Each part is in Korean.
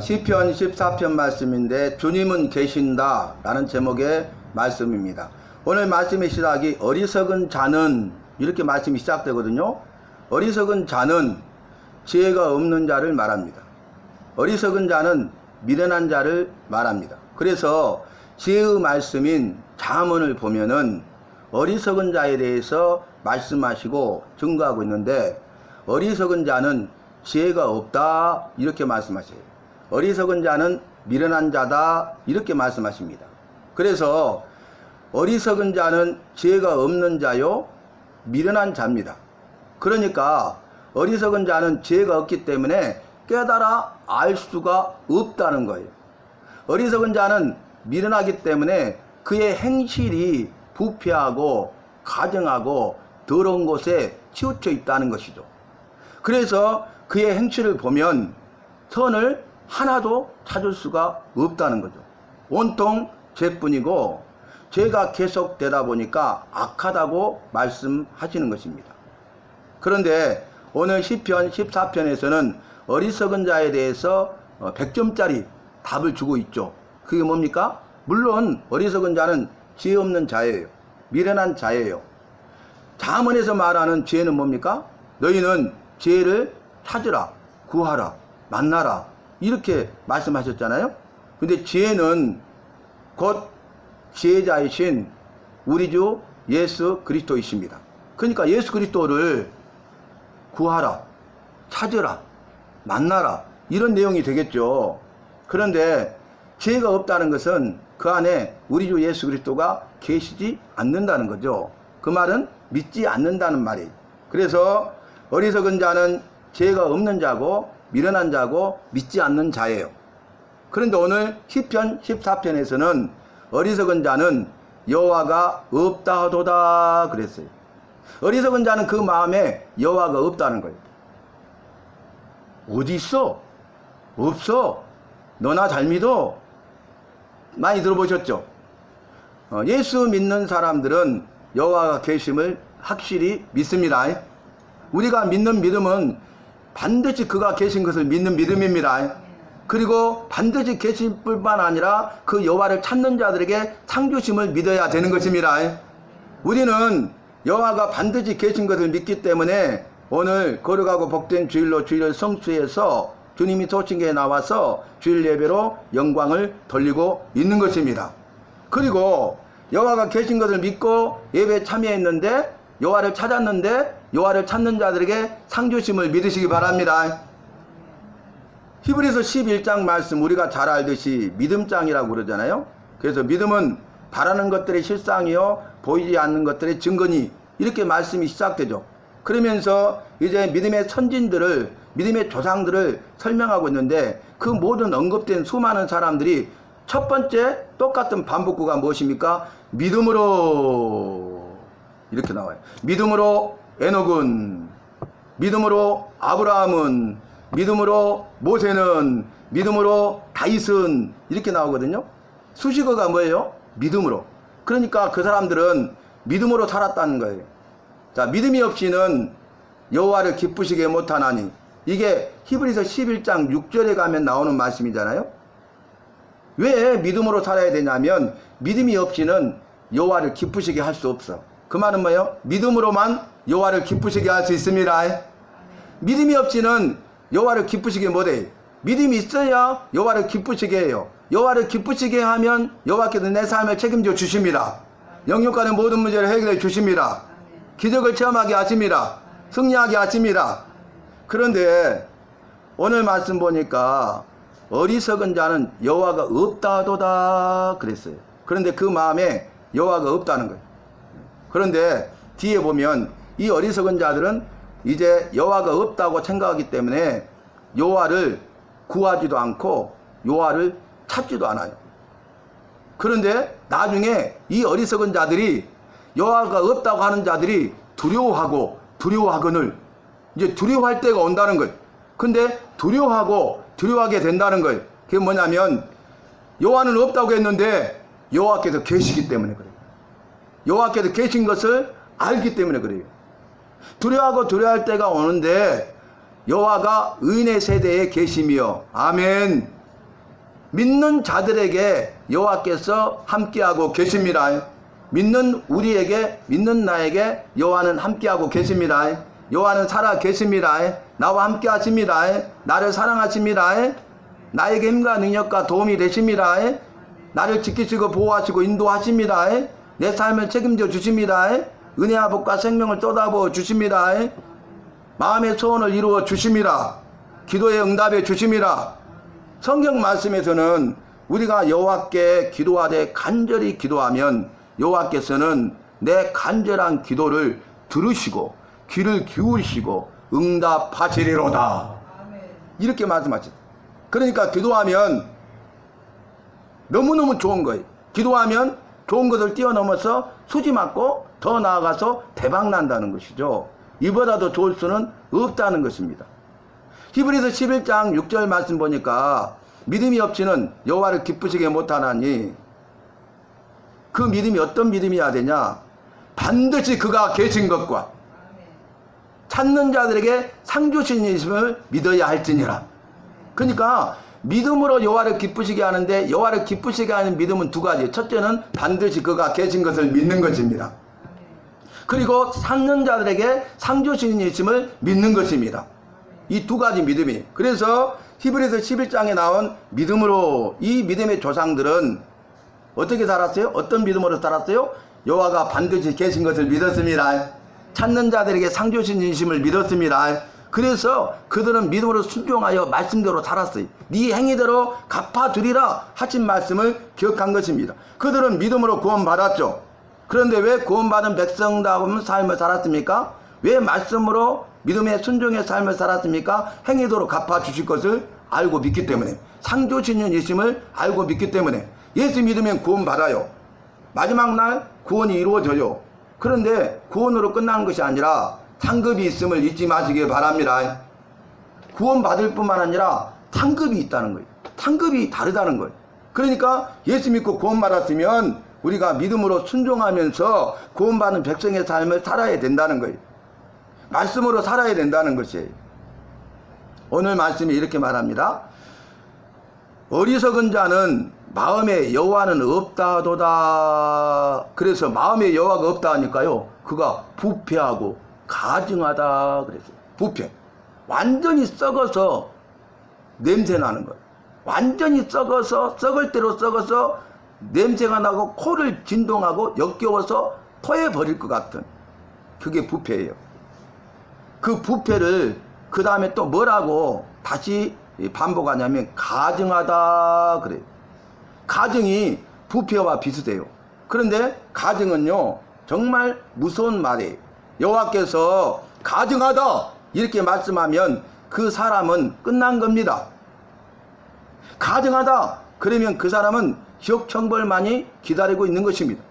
시편 14편 말씀인데 주님은 계신다 라는 제목의 말씀입니다. 오늘 말씀의 시작이 어리석은 자는 이렇게 말씀이 시작되거든요. 어리석은 자는 지혜가 없는 자를 말합니다. 어리석은 자는 미련한 자를 말합니다. 그래서 지혜의 말씀인 잠언을 보면은 어리석은 자에 대해서 말씀하시고 증거하고 있는데, 어리석은 자는 지혜가 없다 이렇게 말씀하세요. 어리석은 자는 미련한 자다 이렇게 말씀하십니다. 그래서 어리석은 자는 지혜가 없는 자요 미련한 자입니다. 그러니까 어리석은 자는 지혜가 없기 때문에 깨달아 알 수가 없다는 거예요. 어리석은 자는 미련하기 때문에 그의 행실이 부패하고 가증하고 더러운 곳에 치우쳐 있다는 것이죠. 그래서 그의 행실을 보면 선을 하나도 찾을 수가 없다는 거죠. 온통 죄뿐이고 죄가 계속되다 보니까 악하다고 말씀하시는 것입니다. 그런데 오늘 시편 14편에서는 어리석은 자에 대해서 100점짜리 답을 주고 있죠. 그게 뭡니까? 물론 어리석은 자는 지혜 없는 자예요. 미련한 자예요. 잠언에서 말하는 지혜는 뭡니까? 너희는 지혜를 찾으라, 구하라, 만나라 이렇게 말씀하셨잖아요. 근데 지혜는 곧 지혜자이신 우리 주 예수 그리스도이십니다. 그러니까 예수 그리스도를 구하라, 찾으라, 만나라 이런 내용이 되겠죠. 그런데 지혜가 없다는 것은 그 안에 우리 주 예수 그리스도가 계시지 않는다는 거죠. 그 말은 믿지 않는다는 말이에요. 그래서 어리석은 자는 지혜가 없는 자고 미련한 자고 믿지 않는 자예요. 그런데 오늘 시편 14편에서는 어리석은 자는 여호와가 없다 하도다 그랬어요. 어리석은 자는 그 마음에 여호와가 없다는 거예요. 어디 있어? 없어. 너나 잘 믿어. 많이 들어보셨죠? 예수 믿는 사람들은 여호와가 계심을 확실히 믿습니다. 우리가 믿는 믿음은 반드시 그가 계신 것을 믿는 믿음입니다. 그리고 반드시 계신 뿐만 아니라 그 여호와를 찾는 자들에게 상 주심을 믿어야 되는 것입니다. 우리는 여호와가 반드시 계신 것을 믿기 때문에 오늘 거룩하고 복된 주일로 주일을 성수해서 주님이 소신계에 나와서 주일 예배로 영광을 돌리고 있는 것입니다. 그리고 여호와가 계신 것을 믿고 예배에 참여했는데 여호와를 찾았는데 여호와를 찾는 자들에게 상 주심을 믿으시기 바랍니다. 히브리서 11장 말씀 우리가 잘 알듯이 믿음장이라고 그러잖아요. 그래서 믿음은 바라는 것들의 실상이요 보이지 않는 것들의 증거니 이렇게 말씀이 시작되죠. 그러면서 이제 믿음의 선진들을 믿음의 조상들을 설명하고 있는데 그 모든 언급된 수많은 사람들이 첫 번째 똑같은 반복구가 무엇입니까? 믿음으로 이렇게 나와요. 믿음으로 에녹은, 믿음으로 아브라함은, 믿음으로 모세는, 믿음으로 다윗은 이렇게 나오거든요. 수식어가 뭐예요? 믿음으로. 그러니까 그 사람들은 믿음으로 살았다는 거예요. 자, 믿음이 없이는 여호와를 기쁘시게 못하나니 이게 히브리서 11장 6절에 가면 나오는 말씀이잖아요. 왜 믿음으로 살아야 되냐면 믿음이 없이는 여호와를 기쁘시게 할 수 없어. 그 말은 뭐예요? 믿음으로만 여호와를 기쁘시게 할 수 있습니다. 믿음이 없이는 여호와를 기쁘시게 못해요. 믿음이 있어야 여호와를 기쁘시게 해요. 여호와를 기쁘시게 하면 여호와께서 내 삶을 책임져 주십니다. 영육간의 모든 문제를 해결해 주십니다. 기적을 체험하게 하십니다. 승리하게 하십니다. 그런데 오늘 말씀 보니까 어리석은 자는 여호와가 없다 하도다 그랬어요. 그런데 그 마음에 여호와가 없다는 거예요. 그런데 뒤에 보면 이 어리석은 자들은 이제 여호와가 없다고 생각하기 때문에 여호와를 구하지도 않고 여호와를 찾지도 않아요. 그런데 나중에 이 어리석은 자들이 여호와가 없다고 하는 자들이 두려워하거늘 이제 두려워할 때가 온다는 거예요. 근데 두려워하게 된다는 거예요. 그게 뭐냐면 여호와는 없다고 했는데 여호와께서 계시기 때문에 그래요. 여호와께서 계신 것을 알기 때문에 그래요. 두려워할 때가 오는데 여호와가 의인의 세대에 계시며 아멘. 믿는 자들에게 여호와께서 함께하고 계십니다. 믿는 우리에게, 믿는 나에게 여호와는 함께하고 계십니다. 여호와는 살아 계십니다. 나와 함께 하십니다. 나를 사랑하십니다. 나에게 힘과 능력과 도움이 되십니다. 나를 지키시고 보호하시고 인도하십니다. 내 삶을 책임져 주십니다. 은혜와 복과 생명을 쏟아부어 주십니다. 마음의 소원을 이루어 주십니다. 기도에 응답해 주십니다. 성경 말씀에서는 우리가 여호와께 기도하되 간절히 기도하면 여호와께서는 내 간절한 기도를 들으시고 귀를 기울이시고 응답하시리로다. 이렇게 말씀하셨다. 그러니까 기도하면 너무너무 좋은 거예요. 기도하면 좋은 것을 뛰어넘어서 수지 맞고 더 나아가서 대박 난다는 것이죠. 이보다 더 좋을 수는 없다는 것입니다. 히브리서 11장 6절 말씀 보니까 믿음이 없이는 여호와를 기쁘시게 못하나니, 그 믿음이 어떤 믿음이어야 되냐? 반드시 그가 계신 것과 찾는 자들에게 상 주시님을 믿어야 할지니라. 그러니까 믿음으로 여호와를 기쁘시게 하는데, 여호와를 기쁘시게 하는 믿음은 두 가지. 첫째는 반드시 그가 계신 것을 믿는 것입니다. 그리고 찾는 자들에게 상 주시님을 믿는 것입니다. 이 두 가지 믿음이. 그래서 히브리서 11장에 나온 믿음으로, 이 믿음의 조상들은 어떻게 살았어요? 어떤 믿음으로 살았어요? 여호와가 반드시 계신 것을 믿었습니다. 찾는 자들에게 상 주시님을 믿었습니다. 그래서 그들은 믿음으로 순종하여 말씀대로 살았어요. 네 행위대로 갚아주리라 하신 말씀을 기억한 것입니다. 그들은 믿음으로 구원받았죠. 그런데 왜 구원받은 백성다운 삶을 살았습니까? 왜 말씀으로 믿음의 순종의 삶을 살았습니까? 행위대로 갚아주실 것을 알고 믿기 때문에, 상 주시님을 알고 믿기 때문에. 예수 믿으면 구원받아요. 마지막 날 구원이 이루어져요. 그런데 구원으로 끝나는 것이 아니라 상급이 있음을 잊지 마시길 바랍니다. 구원받을 뿐만 아니라 상급이 있다는 거예요. 상급이 다르다는 거예요. 그러니까 예수 믿고 구원받았으면 우리가 믿음으로 순종하면서 구원받은 백성의 삶을 살아야 된다는 거예요. 말씀으로 살아야 된다는 것이에요. 오늘 말씀이 이렇게 말합니다. 어리석은 자는 마음에 여호와는 없다도다. 그래서 마음에 여호와가 없다 하니까요, 그가 부패하고 가증하다 그랬어요. 부패. 완전히 썩어서 냄새 나는 거예요. 완전히 썩어서, 썩을 대로 썩어서 냄새가 나고 코를 진동하고 역겨워서 토해 버릴 것 같은, 그게 부패예요. 그 부패를 그 다음에 또 뭐라고 다시 반복하냐면 가증하다 그래요. 가증이 부패와 비슷해요. 그런데 가증은요 정말 무서운 말이에요. 여호와께서 가증하다 이렇게 말씀하면 그 사람은 끝난 겁니다. 가증하다 그러면 그 사람은 지옥 형벌만이 기다리고 있는 것입니다.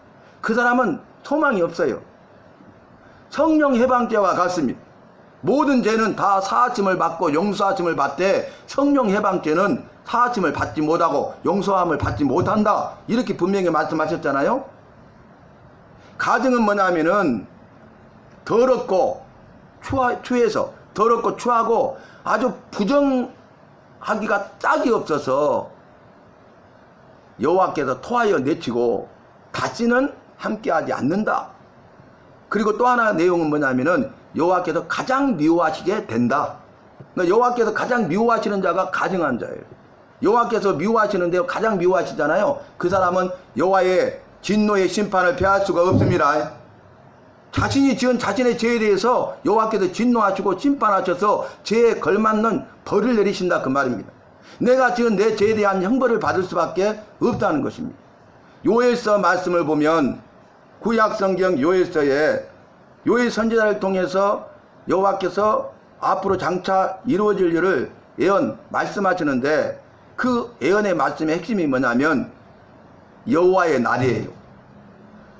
그 사람은 소망이 없어요. 성령 해방죄와 같습니다. 모든 죄는 다 사하심을 받고 용서하심을 받되 성령 해방죄는 사하심을 받지 못하고 용서함을 받지 못한다. 이렇게 분명히 말씀하셨잖아요. 가증은 뭐냐면은 더럽고 추해서 더럽고 추하고 아주 부정하기가 짝이 없어서 여호와께서 토하여 내치고 다시는 함께하지 않는다. 그리고 또 하나 내용은 뭐냐면은 여호와께서 가장 미워하시게 된다. 그러니까 여호와께서 가장 미워하시는 자가 가증한 자예요. 여호와께서 미워하시는데요, 가장 미워하시잖아요. 그 사람은 여호와의 진노의 심판을 피할 수가 없습니다. 자신이 지은 자신의 죄에 대해서 여호와께서 진노하시고 심판하셔서 죄에 걸맞는 벌을 내리신다 그 말입니다. 내가 지은 내 죄에 대한 형벌을 받을 수밖에 없다는 것입니다. 요엘서 말씀을 보면 구약성경 요엘서에 요엘 선지자를 통해서 여호와께서 앞으로 장차 이루어질 일을 예언 말씀하시는데, 그 예언의 말씀의 핵심이 뭐냐면 여호와의 날이에요.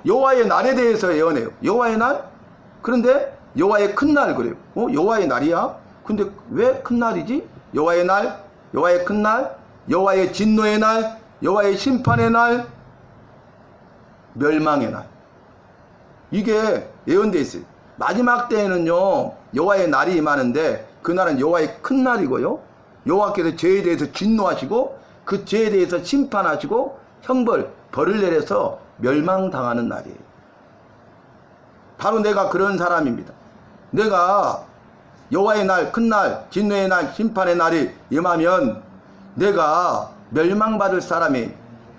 여호와의 날에 대해서 예언해요. 여호와의 날? 그런데 여호와의 큰 날 그래요. 여호와의 날이야? 근데 왜 큰 날이지? 여호와의 날, 여호와의 큰 날, 여호와의 진노의 날, 여호와의 심판의 날, 멸망의 날. 이게 예언되어 있어요. 마지막 때에는요 여호와의 날이 임하는데 그날은 여호와의 큰 날이고요. 여호와께서 죄에 대해서 진노하시고 그 죄에 대해서 심판하시고 벌을 내려서 멸망당하는 날이에요. 바로 내가 그런 사람입니다. 내가 여호와의 날, 큰 날, 진노의 날, 심판의 날이 임하면 내가 멸망받을 사람이.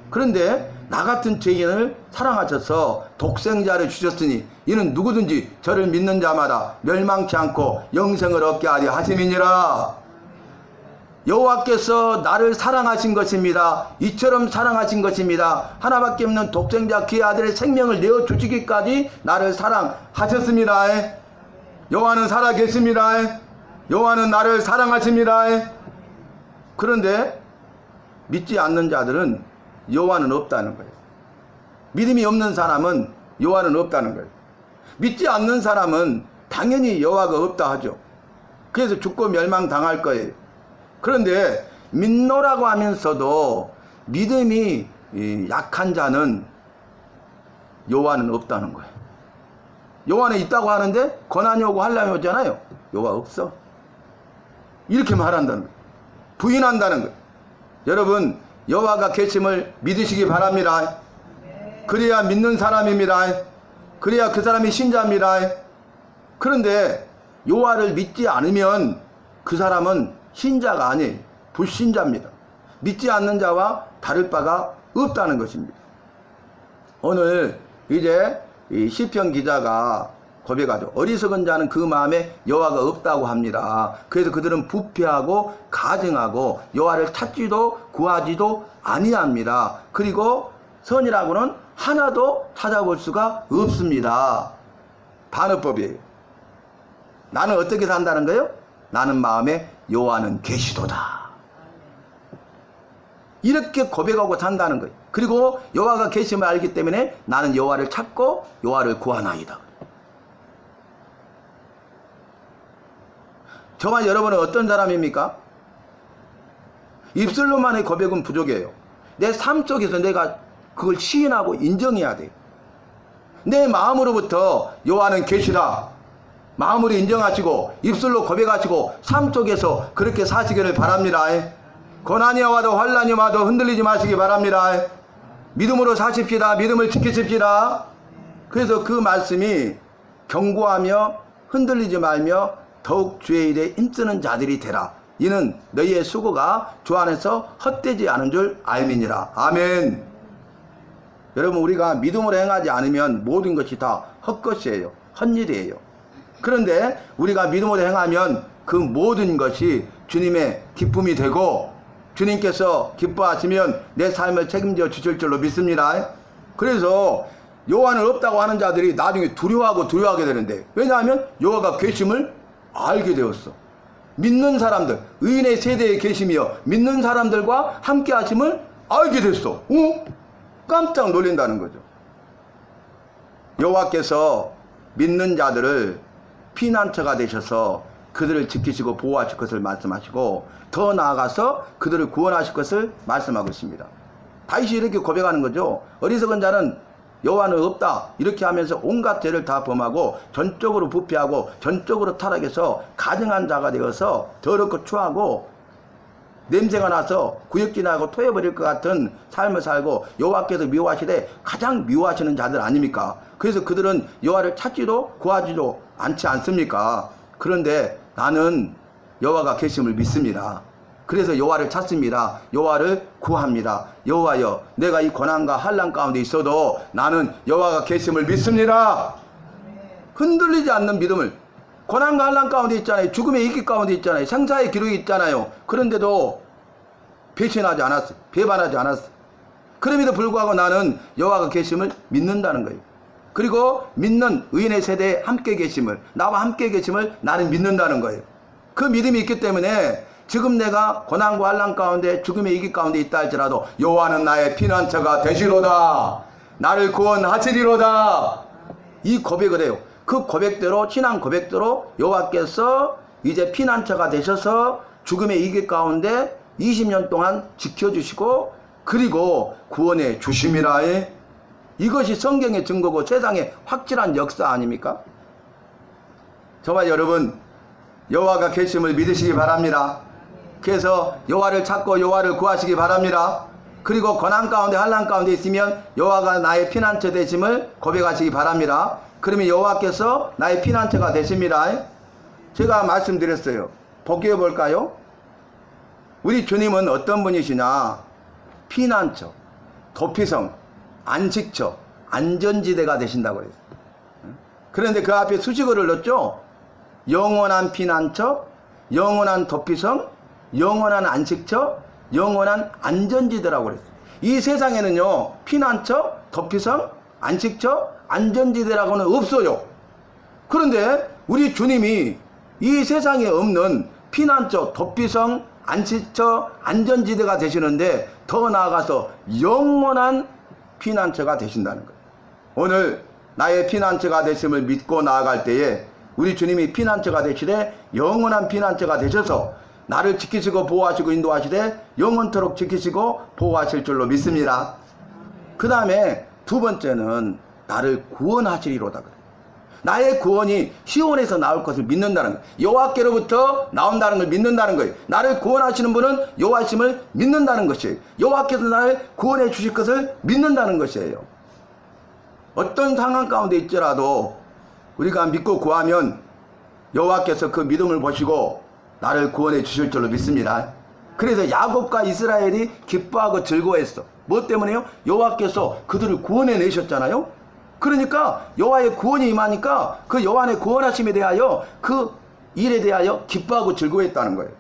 그런데 나 같은 죄인을 사랑하셔서 독생자를 주셨으니 이는 누구든지 저를 믿는 자마다 멸망치 않고 영생을 얻게 하려 하심이니라. 여호와께서 나를 사랑하신 것입니다. 이처럼 사랑하신 것입니다. 하나밖에 없는 독생자 그의 아들의 생명을 내어주시기까지 나를 사랑하셨습니다. 여호와는 살아계십니다. 여호와는 나를 사랑하십니다. 그런데 믿지 않는 자들은 여호와는 없다는 거예요. 믿음이 없는 사람은 여호와는 없다는 거예요. 믿지 않는 사람은 당연히 여호와가 없다 하죠. 그래서 죽고 멸망당할 거예요. 그런데 믿노라고 하면서도 믿음이 약한 자는 여호와는 없다는 거예요. 여호와는 있다고 하는데 고난이 오고 환난이 오잖아요. 여호와 없어. 이렇게 말한다는 거예요. 부인한다는 거예요. 여러분, 여호와가 계심을 믿으시기 바랍니다. 그래야 믿는 사람입니다. 그래야 그 사람이 신자입니다. 그런데 여호와를 믿지 않으면 그 사람은 신자가 아니에요. 불신자입니다. 믿지 않는 자와 다를 바가 없다는 것입니다. 오늘 이제 이 시편 기자가 고백하죠. 어리석은 자는 그 마음에 여호와가 없다고 합니다. 그래서 그들은 부패하고 가증하고 여호와를 찾지도 구하지도 아니합니다. 그리고 선이라고는 하나도 찾아볼 수가 없습니다. 반어법이에요. 나는 어떻게 산다는 거예요? 나는 마음에 여호와는 계시도다. 이렇게 고백하고 산다는 거예요. 그리고 여호와가 계심을 알기 때문에 나는 여호와를 찾고 여호와를 구하나이다. 저와 여러분은 어떤 사람입니까? 입술로만의 고백은 부족해요. 내 삶 속에서 내가 그걸 시인하고 인정해야 돼요. 내 마음으로부터 여호와는 계시다. 마음으로 인정하시고 입술로 고백하시고 삶 속에서 그렇게 사시기를 바랍니다. 고난이 와도 환난이 와도 흔들리지 마시기 바랍니다. 믿음으로 사십시다. 믿음을 지키십시다. 그래서 그 말씀이 경고하며 흔들리지 말며 더욱 주의 일에 힘쓰는 자들이 되라. 이는 너희의 수고가 주 안에서 헛되지 않은 줄 알미니라. 아멘. 여러분, 우리가 믿음으로 행하지 않으면 모든 것이 다 헛것이에요. 헛일이에요. 그런데 우리가 믿음으로 행하면 그 모든 것이 주님의 기쁨이 되고 주님께서 기뻐하시면 내 삶을 책임져 주실 줄로 믿습니다. 그래서 여호와는 없다고 하는 자들이 나중에 두려워하게 되는데, 왜냐하면 여호와가 계심을 알게 되었어. 믿는 사람들, 의인의 세대에 계시며 믿는 사람들과 함께 하심을 알게 됐어. 깜짝 놀란다는 거죠. 여호와께서 믿는 자들을 피난처가 되셔서 그들을 지키시고 보호하실 것을 말씀하시고, 더 나아가서 그들을 구원하실 것을 말씀하고 있습니다. 다윗이 이렇게 고백하는 거죠. 어리석은 자는 여호와는 없다. 이렇게 하면서 온갖 죄를 다 범하고 전적으로 부패하고 전적으로 타락해서 가증한 자가 되어서 더럽고 추하고 냄새가 나서 구역질하고 토해버릴 것 같은 삶을 살고 여호와께서 미워하시되 가장 미워하시는 자들 아닙니까? 그래서 그들은 여호와를 찾지도 구하지도 않지 않습니까? 그런데 나는 여호와가 계심을 믿습니다. 그래서 여호와를 찾습니다. 여호와를 구합니다. 여호와여, 내가 이 고난과 환난 가운데 있어도 나는 여호와가 계심을 믿습니다. 흔들리지 않는 믿음을. 고난과 환난 가운데 있잖아요. 죽음의 이기 가운데 있잖아요. 생사의 기록이 있잖아요. 그런데도 배신하지 않았어. 배반하지 않았어. 그럼에도 불구하고 나는 여호와가 계심을 믿는다는 거예요. 그리고 믿는 의인의 세대에 함께 계심을, 나와 함께 계심을 나는 믿는다는 거예요. 그 믿음이 있기 때문에 지금 내가 고난과 환난 가운데 죽음의 이기 가운데 있다 할지라도 여호와는 나의 피난처가 되시로다. 나를 구원하시리로다. 이 고백을 해요. 그 고백대로, 신앙 고백대로 여호와께서 이제 피난처가 되셔서 죽음의 이기 가운데 20년 동안 지켜주시고 그리고 구원해 주심이라. 이것이 성경의 증거고 세상의 확실한 역사 아닙니까? 저와 여러분, 여호와가 계심을 믿으시기 바랍니다. 그래서 여호와를 찾고 여호와를 구하시기 바랍니다. 그리고 고난 가운데 환난 가운데 있으면 여호와가 나의 피난처 되심을 고백하시기 바랍니다. 그러면 여호와께서 나의 피난처가 되십니다. 제가 말씀드렸어요. 복귀해 볼까요? 우리 주님은 어떤 분이시냐? 피난처, 도피성, 안식처, 안전지대가 되신다고 그랬어요. 그런데 그 앞에 수식어를 넣었죠. 영원한 피난처, 영원한 도피성, 영원한 안식처, 영원한 안전지대라고 그랬어요. 이 세상에는요, 피난처, 도피성, 안식처, 안전지대라고는 없어요. 그런데 우리 주님이 이 세상에 없는 피난처, 도피성, 안식처, 안전지대가 되시는데 더 나아가서 영원한 피난처가 되신다는 거예요. 오늘 나의 피난처가 되심을 믿고 나아갈 때에 우리 주님이 피난처가 되시되 영원한 피난처가 되셔서 나를 지키시고 보호하시고 인도하시되 영원토록 지키시고 보호하실 줄로 믿습니다. 그 다음에 두 번째는 나를 구원하시리로다 그래요. 나의 구원이 시온에서 나올 것을 믿는다는 거예요. 여호와께로부터 나온다는 걸 믿는다는 거예요. 나를 구원하시는 분은 여호와심을 믿는다는 것이에요. 여호와께서 나를 구원해 주실 것을 믿는다는 것이에요. 어떤 상황 가운데 있더라도 우리가 믿고 구하면 여호와께서 그 믿음을 보시고 나를 구원해 주실 줄로 믿습니다. 그래서 야곱과 이스라엘이 기뻐하고 즐거워했어. 뭐 때문에요? 여호와께서 그들을 구원해 내셨잖아요. 그러니까 여호와의 구원이 임하니까 그 여호와의 구원하심에 대하여 그 일에 대하여 기뻐하고 즐거워했다는 거예요.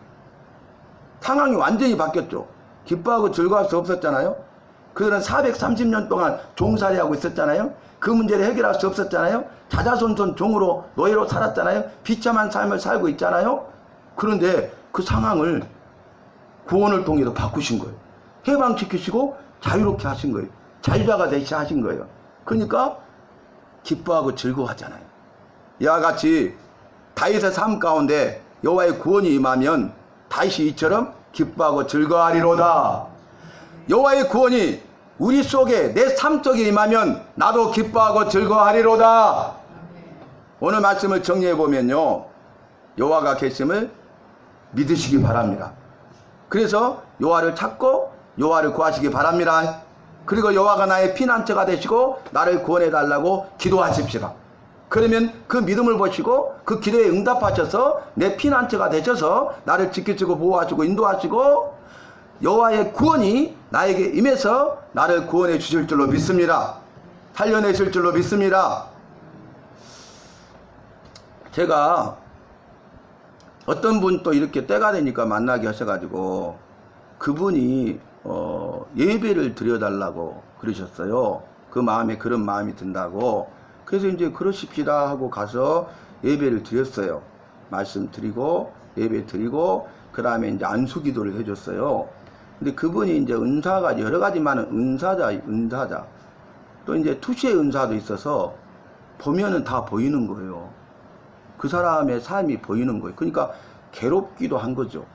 상황이 완전히 바뀌었죠. 기뻐하고 즐거워할 수 없었잖아요. 그들은 430년 동안 종살이하고 있었잖아요. 그 문제를 해결할 수 없었잖아요. 자자손손 종으로 노예로 살았잖아요. 비참한 삶을 살고 있잖아요. 그런데 그 상황을 구원을 통해서 바꾸신 거예요. 해방시키시고 자유롭게 하신 거예요. 자유자가 되시 하신 거예요. 그러니까 기뻐하고 즐거워하잖아요. 이와 같이 다윗의 삶 가운데 여호와의 구원이 임하면 다윗이 이처럼 기뻐하고 즐거워하리로다. 여호와의 구원이 우리 속에 내 삶 속에 임하면 나도 기뻐하고 즐거워하리로다. 오늘 말씀을 정리해 보면요, 여호와가 계심을 믿으시기 바랍니다. 그래서 여호와를 찾고 여호와를 구하시기 바랍니다. 그리고 여호와가 나의 피난처가 되시고 나를 구원해 달라고 기도하십시다. 그러면 그 믿음을 보시고 그 기도에 응답하셔서 내 피난처가 되셔서 나를 지키시고 보호하시고 인도하시고 여호와의 구원이 나에게 임해서 나를 구원해 주실 줄로 믿습니다. 살려내실 줄로 믿습니다. 제가 어떤 분 또 이렇게 때가 되니까 만나게 하셔가지고 그분이 예배를 드려달라고 그러셨어요. 그 마음에 그런 마음이 든다고. 그래서 이제 그러십시다 하고 가서 예배를 드렸어요. 말씀 드리고 예배 드리고 그 다음에 이제 안수 기도를 해줬어요. 근데 그분이 이제 은사가 여러 가지 많은 은사자 또 이제 투시의 은사도 있어서 보면은 다 보이는 거예요. 그 사람의 삶이 보이는 거예요. 그러니까 괴롭기도 한 거죠.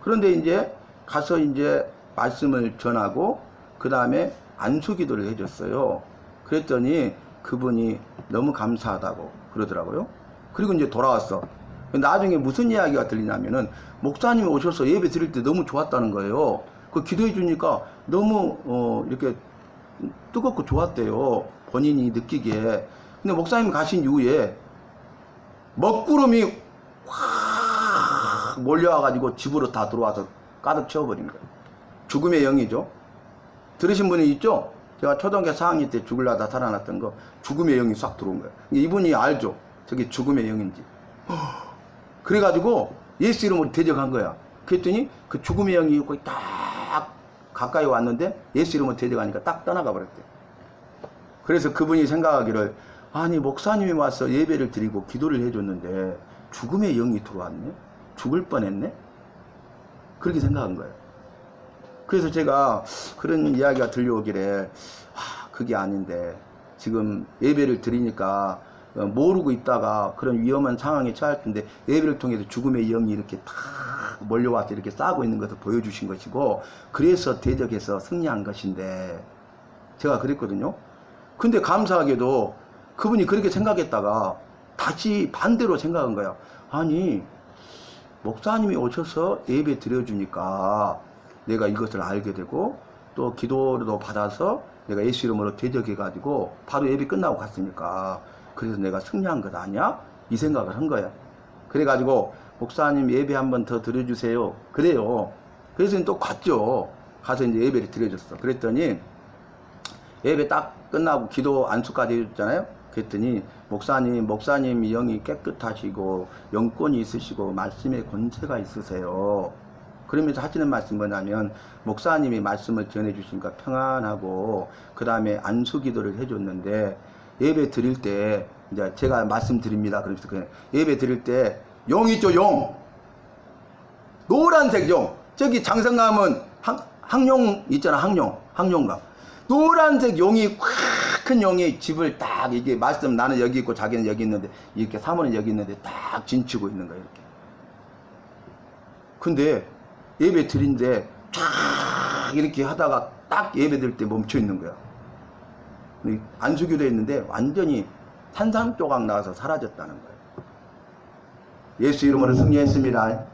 그런데 이제 가서 이제 말씀을 전하고 그 다음에 안수 기도를 해줬어요. 그랬더니 그분이 너무 감사하다고 그러더라고요. 그리고 이제 돌아왔어. 나중에 무슨 이야기가 들리냐면은 목사님이 오셔서 예배 드릴 때 너무 좋았다는 거예요. 그 기도해 주니까 너무 이렇게 뜨겁고 좋았대요. 본인이 느끼기에. 근데 목사님 가신 이후에 먹구름이 확 몰려와가지고 집으로 다 들어와서 가득 채워버린 거예요. 죽음의 영이죠. 들으신 분이 있죠? 제가 초등학교 4학년 때 죽으려다 살아났던 거 죽음의 영이 싹 들어온 거예요. 이분이 알죠? 저게 죽음의 영인지. 그래가지고 예수 이름으로 대적한 거야. 그랬더니 그 죽음의 영이 거의 딱 가까이 왔는데 예수 이름으로 대적하니까 딱 떠나가 버렸대. 그래서 그분이 생각하기를 아니 목사님이 와서 예배를 드리고 기도를 해줬는데 죽음의 영이 들어왔네? 죽을 뻔했네? 그렇게 생각한 거예요. 그래서 제가 그런 이야기가 들려오길래 그게 아닌데 지금 예배를 드리니까 모르고 있다가 그런 위험한 상황에 처할 텐데 예배를 통해서 죽음의 영이 이렇게 다 몰려와서 이렇게 싸고 있는 것을 보여주신 것이고 그래서 대적해서 승리한 것인데 제가 그랬거든요. 근데 감사하게도 그분이 그렇게 생각했다가 다시 반대로 생각한 거야. 아니 목사님이 오셔서 예배 드려주니까 내가 이것을 알게 되고 또 기도도 받아서 내가 예수 이름으로 대적해가지고 바로 예배 끝나고 갔으니까 그래서 내가 승리한 것 아니야? 이 생각을 한 거야. 그래가지고 목사님 예배 한번 더 드려주세요. 그래요. 그래서 또 갔죠. 가서 이제 예배를 드려줬어. 그랬더니 예배 딱 끝나고 기도 안수까지 해줬잖아요. 그랬더니 목사님 영이 깨끗하시고 영권이 있으시고 말씀에 권세가 있으세요. 그러면서 하시는 말씀 뭐냐면 목사님이 말씀을 전해주시니까 평안하고 그 다음에 안수 기도를 해줬는데 예배 드릴 때 이제 제가 말씀드립니다. 그러면서 그냥 예배 드릴 때 용 있죠, 용. 노란색 용. 저기 장성 가면 항룡 있잖아, 항룡강. 노란색 용이 확 큰 용이 집을 딱 이게 말씀 나는 여기 있고 자기는 여기 있는데 이렇게 사모는 여기 있는데 딱 진치고 있는 거예요, 이렇게. 근데 예배 드린데 쫙 이렇게 하다가 딱 예배 드릴 때 멈춰 있는 거야. 안수기도 했는데 완전히 산산조각 나와서 사라졌다는 거예요. 예수 이름으로 승리했습니다.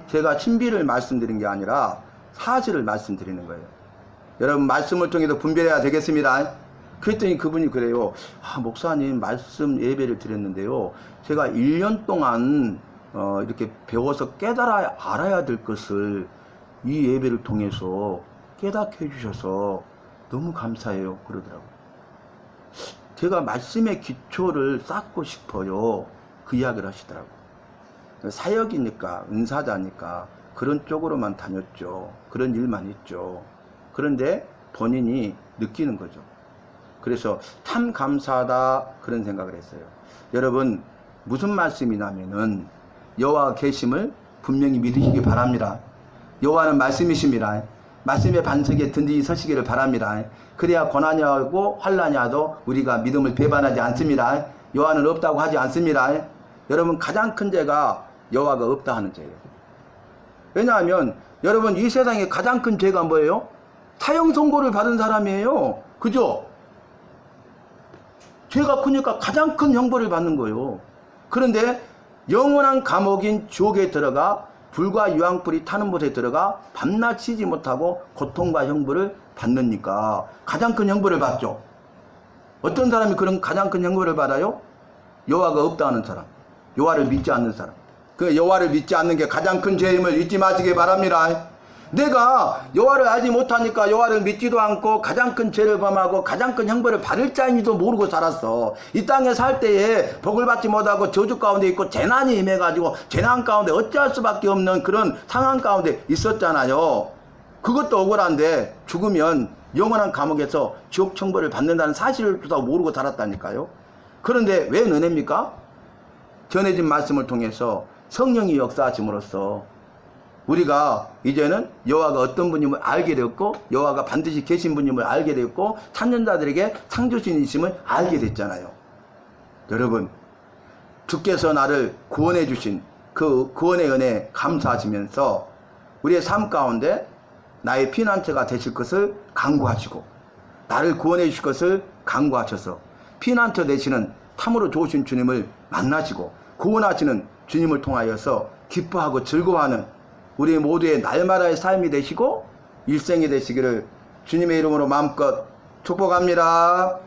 제가 신비를 말씀드린 게 아니라 사실을 말씀드리는 거예요. 여러분 말씀을 통해서 분별해야 되겠습니다. 그랬더니 그분이 그래요. 목사님 말씀 예배를 드렸는데요. 제가 1년 동안 이렇게 배워서 깨달아 알아야 될 것을 이 예배를 통해서 깨닫게 해주셔서 너무 감사해요. 그러더라고요. 제가 말씀의 기초를 쌓고 싶어요. 그 이야기를 하시더라고요. 사역이니까 은사자니까 그런 쪽으로만 다녔죠. 그런 일만 했죠. 그런데 본인이 느끼는 거죠. 그래서 참 감사하다 그런 생각을 했어요. 여러분 무슨 말씀이냐면은 여호와 계심을 분명히 믿으시기 바랍니다. 여호와는 말씀이십니다. 말씀의 반석에 든든히 서시기를 바랍니다. 그래야 고난이 하고 환난이 와도 우리가 믿음을 배반하지 않습니다. 여호와는 없다고 하지 않습니다. 여러분 가장 큰 죄가 여호와가 없다 하는 죄예요. 왜냐하면 여러분 이 세상에 가장 큰 죄가 뭐예요? 사형 선고를 받은 사람이에요. 그죠? 죄가 크니까 가장 큰 형벌을 받는 거예요. 그런데 영원한 감옥인 지옥에 들어가 불과 유황불이 타는 곳에 들어가 밤낮 쉬지 못하고 고통과 형벌을 받으니까 가장 큰 형벌을 받죠. 어떤 사람이 그런 가장 큰 형벌을 받아요? 여호와가 없다 하는 사람, 여호와를 믿지 않는 사람. 그 여호와를 믿지 않는 게 가장 큰 죄임을 잊지 마시기 바랍니다. 내가 여호와를 알지 못하니까 여호와를 믿지도 않고 가장 큰 죄를 범하고 가장 큰 형벌을 받을 자인지도 모르고 살았어. 이 땅에 살 때에 복을 받지 못하고 저주 가운데 있고 재난이 임해가지고 재난 가운데 어찌할 수밖에 없는 그런 상황 가운데 있었잖아요. 그것도 억울한데 죽으면 영원한 감옥에서 지옥 청벌을 받는다는 사실을 모르고 살았다니까요. 그런데 왜 은혜입니까? 전해진 말씀을 통해서 성령이 역사하심으로써 우리가 이제는 여호와가 어떤 분임을 알게 되었고 여호와가 반드시 계신 분임을 알게 되었고 찾는 자들에게 상주신이심을 알게 됐잖아요. 여러분 주께서 나를 구원해 주신 그 구원의 은혜에 감사하시면서 우리의 삶 가운데 나의 피난처가 되실 것을 간구하시고 나를 구원해 주실 것을 간구하셔서 피난처 되시는 참으로 좋으신 주님을 만나시고 구원하시는 주님을 통하여서 기뻐하고 즐거워하는 우리 모두의 날마다의 삶이 되시고 일생이 되시기를 주님의 이름으로 마음껏 축복합니다.